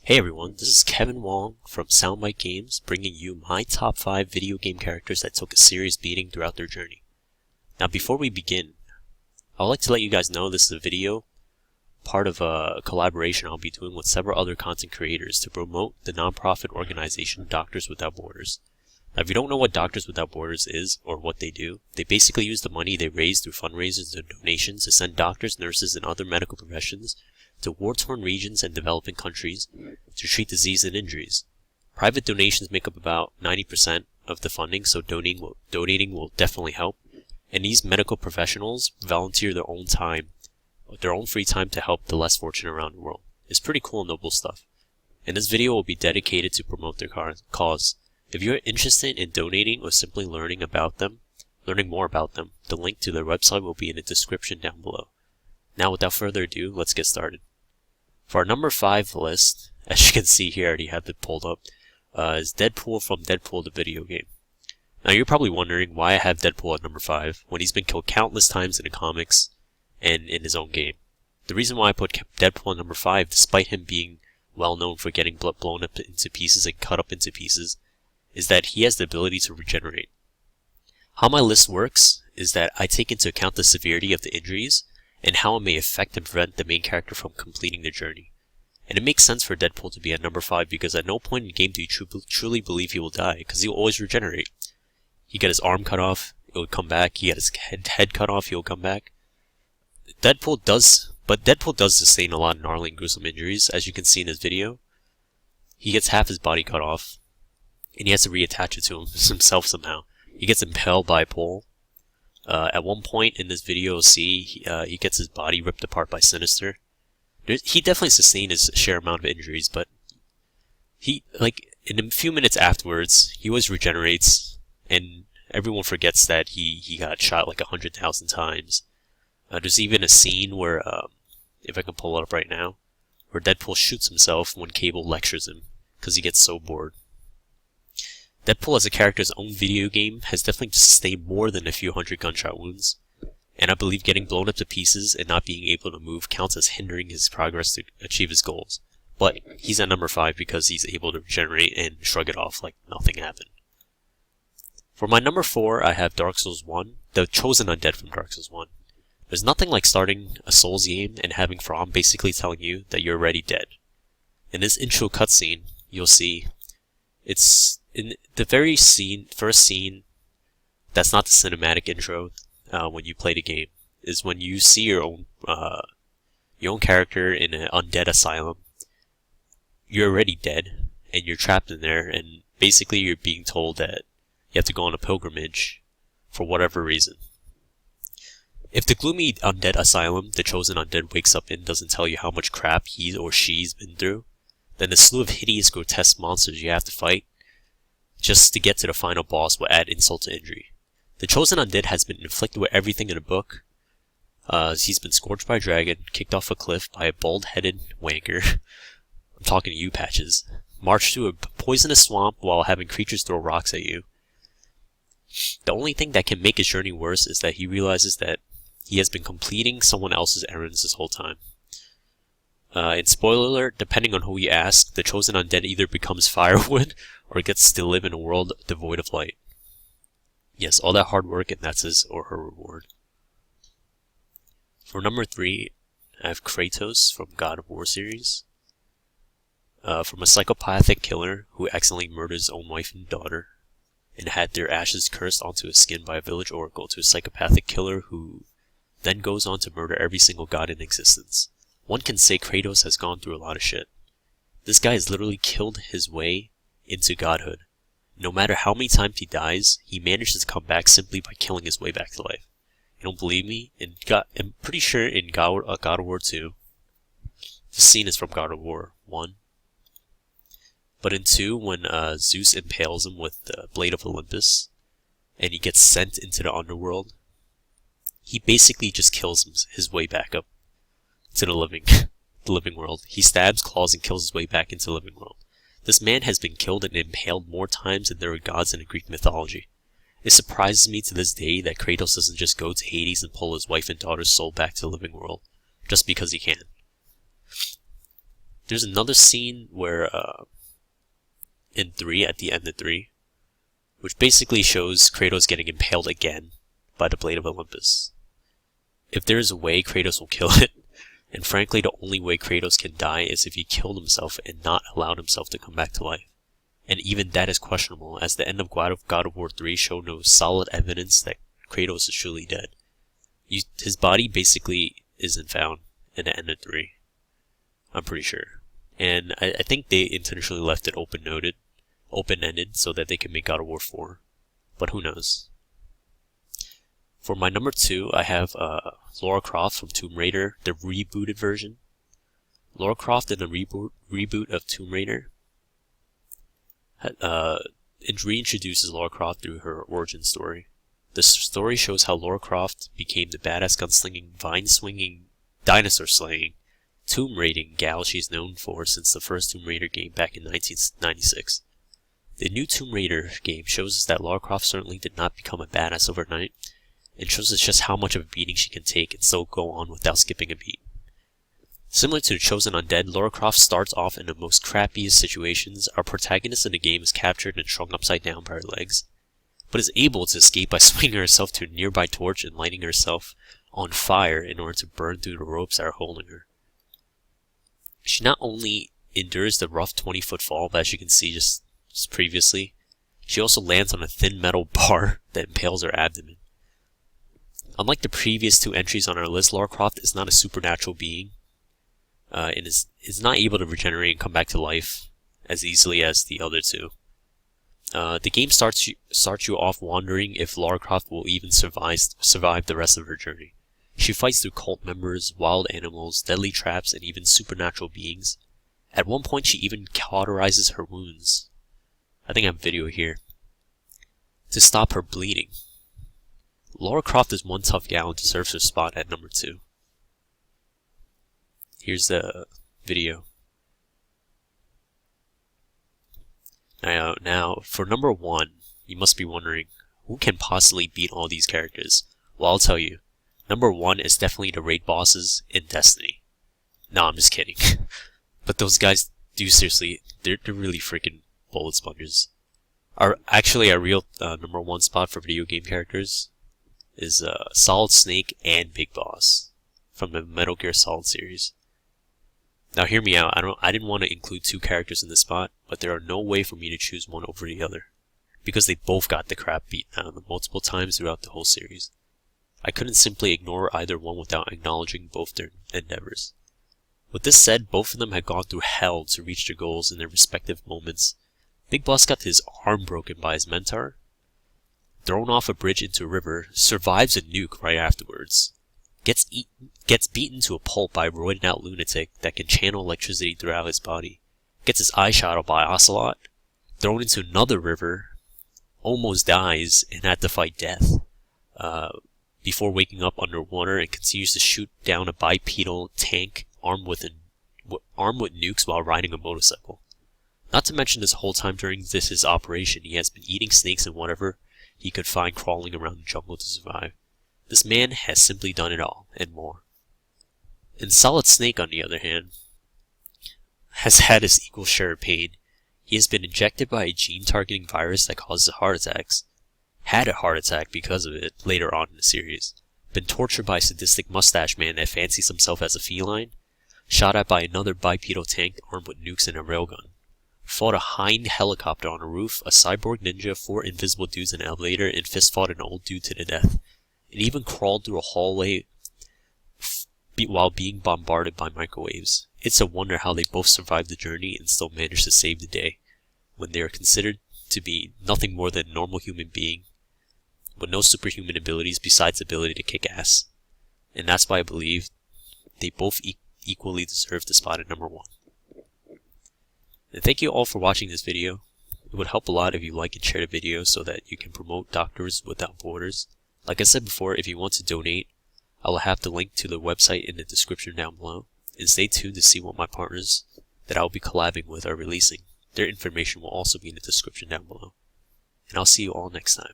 Hey everyone, this is Kevin Wong from SoundByteGames bringing you my top 5 video game characters that took a serious beating throughout their journey. Now before we begin, I would like to let you guys know this is a video, part of a collaboration I'll be doing with several other content creators to promote the non-profit organization Doctors Without Borders. Now if you don't know what Doctors Without Borders is or what they do, they basically use the money they raise through fundraisers and donations to send doctors, nurses, and other medical professions to war-torn regions and developing countries to treat disease and injuries. Private donations make up about 90% of the funding, so donating will definitely help. And these medical professionals volunteer their own time, their own free time to help the less fortunate around the world. It's pretty cool and noble stuff. And this video will be dedicated to promote their cause. If you're interested in donating or simply learning more about them, the link to their website will be in the description down below. Now without further ado, let's get started. For our number 5 list, as you can see here, I already have it pulled up, is Deadpool from Deadpool the video game. Now you're probably wondering why I have Deadpool at number 5 when he's been killed countless times in the comics and in his own game. The reason why I put Deadpool at number 5, despite him being well known for getting blown up into pieces and cut up into pieces, is that he has the ability to regenerate. How my list works is that I take into account the severity of the injuries and how it may affect and prevent the main character from completing the journey. And it makes sense for Deadpool to be at number 5 because at no point in the game do you truly believe he will die, because he'll always regenerate. He got his arm cut off, it will come back. He got his head cut off, he'll come back. Deadpool does sustain a lot of gnarly and gruesome injuries, as you can see in this video. He gets half his body cut off, and he has to reattach it to himself somehow. He gets impaled by a pole. At one point in this video, you'll see he gets his body ripped apart by Sinister. He definitely sustained his share amount of injuries, but in a few minutes afterwards, he always regenerates, and everyone forgets that he got shot like 100,000 times. There's even a scene where, if I can pull it up right now, where Deadpool shoots himself when Cable lectures him, because he gets so bored. Deadpool as a character's own video game has definitely sustained more than a few hundred gunshot wounds, and I believe getting blown up to pieces and not being able to move counts as hindering his progress to achieve his goals. But he's at number 5 because he's able to regenerate and shrug it off like nothing happened. For my number 4, I have Dark Souls 1, the Chosen Undead from Dark Souls 1. There's nothing like starting a Souls game and having From basically telling you that you're already dead. In this intro cutscene, you'll see it's in the very first scene that's not the cinematic intro when you play the game, is when you see your own character in an undead asylum. You're already dead, and you're trapped in there, and basically you're being told that you have to go on a pilgrimage for whatever reason. If the gloomy undead asylum the chosen undead wakes up in doesn't tell you how much crap he or she's been through, then the slew of hideous, grotesque monsters you have to fight just to get to the final boss will add insult to injury. The chosen undead has been inflicted with everything in the book. He's been scorched by a dragon, kicked off a cliff by a bald-headed wanker. I'm talking to you, Patches. Marched through a poisonous swamp while having creatures throw rocks at you. The only thing that can make his journey worse is that he realizes that he has been completing someone else's errands this whole time. And spoiler alert, depending on who you ask, the chosen undead either becomes firewood or gets to live in a world devoid of light. Yes, all that hard work, and that's his or her reward. For number 3, I have Kratos from God of War series. From a psychopathic killer who accidentally murdered his own wife and daughter, and had their ashes cursed onto his skin by a village oracle, to a psychopathic killer who then goes on to murder every single god in existence. One can say Kratos has gone through a lot of shit. This guy has literally killed his way into godhood. No matter how many times he dies, he manages to come back simply by killing his way back to life. You don't believe me? I'm pretty sure in God of War 2, the scene is from God of War 1. But in 2, when Zeus impales him with the Blade of Olympus, and he gets sent into the underworld, he basically just kills his way back up to the living world. He stabs, claws, and kills his way back into the living world. This man has been killed and impaled more times than there are gods in the Greek mythology. It surprises me to this day that Kratos doesn't just go to Hades and pull his wife and daughter's soul back to the living world, just because he can. There's another scene where, in 3, at the end of 3, which basically shows Kratos getting impaled again by the Blade of Olympus. If there is a way, Kratos will kill it, and frankly the only way Kratos can die is if he killed himself and not allowed himself to come back to life. And even that is questionable, as the end of God of War 3 showed no solid evidence that Kratos is truly dead. His body basically isn't found in the end of 3. I'm pretty sure. And I think they intentionally left it open-ended so that they can make God of War 4. But who knows? For my number 2, I have Lara Croft from Tomb Raider, the rebooted version. Lara Croft in the reboot of Tomb Raider reintroduces Lara Croft through her origin story. The story shows how Lara Croft became the badass gunslinging, vine-swinging, dinosaur-slaying, tomb raiding gal she's known for since the first Tomb Raider game back in 1996. The new Tomb Raider game shows us that Lara Croft certainly did not become a badass overnight, and shows us just how much of a beating she can take and still go on without skipping a beat. Similar to the Chosen Undead, Lara Croft starts off in the most crappiest situations. Our protagonist in the game is captured and strung upside down by her legs, but is able to escape by swinging herself to a nearby torch and lighting herself on fire in order to burn through the ropes that are holding her. She not only endures the rough 20-foot fall, but as you can see just previously, she also lands on a thin metal bar that impales her abdomen. Unlike the previous 2 entries on our list, Lara Croft is not a supernatural being, and is not able to regenerate and come back to life as easily as the other 2. The game starts you off wondering if Lara Croft will even survive the rest of her journey. She fights through cult members, wild animals, deadly traps, and even supernatural beings. At one point, she even cauterizes her wounds. I think I have a video here. To stop her bleeding. Lara Croft is one tough gal and deserves her spot at number 2. Here's the video. Now, for number 1, you must be wondering, who can possibly beat all these characters? Well, I'll tell you. Number 1 is definitely the raid bosses in Destiny. No, I'm just kidding. But those guys do seriously, they're really freaking bullet sponges. Our real number 1 spot for video game characters is Solid Snake and Big Boss from the Metal Gear Solid series. Now hear me out, I didn't want to include 2 characters in this spot, but there are no way for me to choose one over the other, because they both got the crap beaten out of them multiple times throughout the whole series. I couldn't simply ignore either one without acknowledging both their endeavors. With this said, both of them had gone through hell to reach their goals in their respective moments. Big Boss got his arm broken by his mentor, thrown off a bridge into a river, survives a nuke right afterwards, gets beaten to a pulp by a roided out lunatic that can channel electricity throughout his body, gets his eye shot out by Ocelot, thrown into another river, almost dies, and had to fight death, before waking up underwater, and continues to shoot down a bipedal tank armed with nukes while riding a motorcycle. Not to mention this whole time during his operation, he has been eating snakes and whatever he could find crawling around the jungle to survive. This man has simply done it all, and more. And Solid Snake, on the other hand, has had his equal share of pain. He has been injected by a gene-targeting virus that causes heart attacks, had a heart attack because of it later on in the series, been tortured by a sadistic mustache man that fancies himself as a feline, shot at by another bipedal tank armed with nukes and a railgun, fought a Hind helicopter on a roof, a cyborg ninja, 4 invisible dudes in an elevator, and fist-fought an old dude to the death. It even crawled through a hallway while being bombarded by microwaves. It's a wonder how they both survived the journey and still managed to save the day, when they are considered to be nothing more than a normal human being, with no superhuman abilities besides the ability to kick ass. And that's why I believe they both equally deserve the spot at number 1. And thank you all for watching this video. It would help a lot if you like and share the video so that you can promote Doctors Without Borders. Like I said before, if you want to donate, I will have the link to the website in the description down below. And stay tuned to see what my partners that I will be collabing with are releasing. Their information will also be in the description down below. And I'll see you all next time.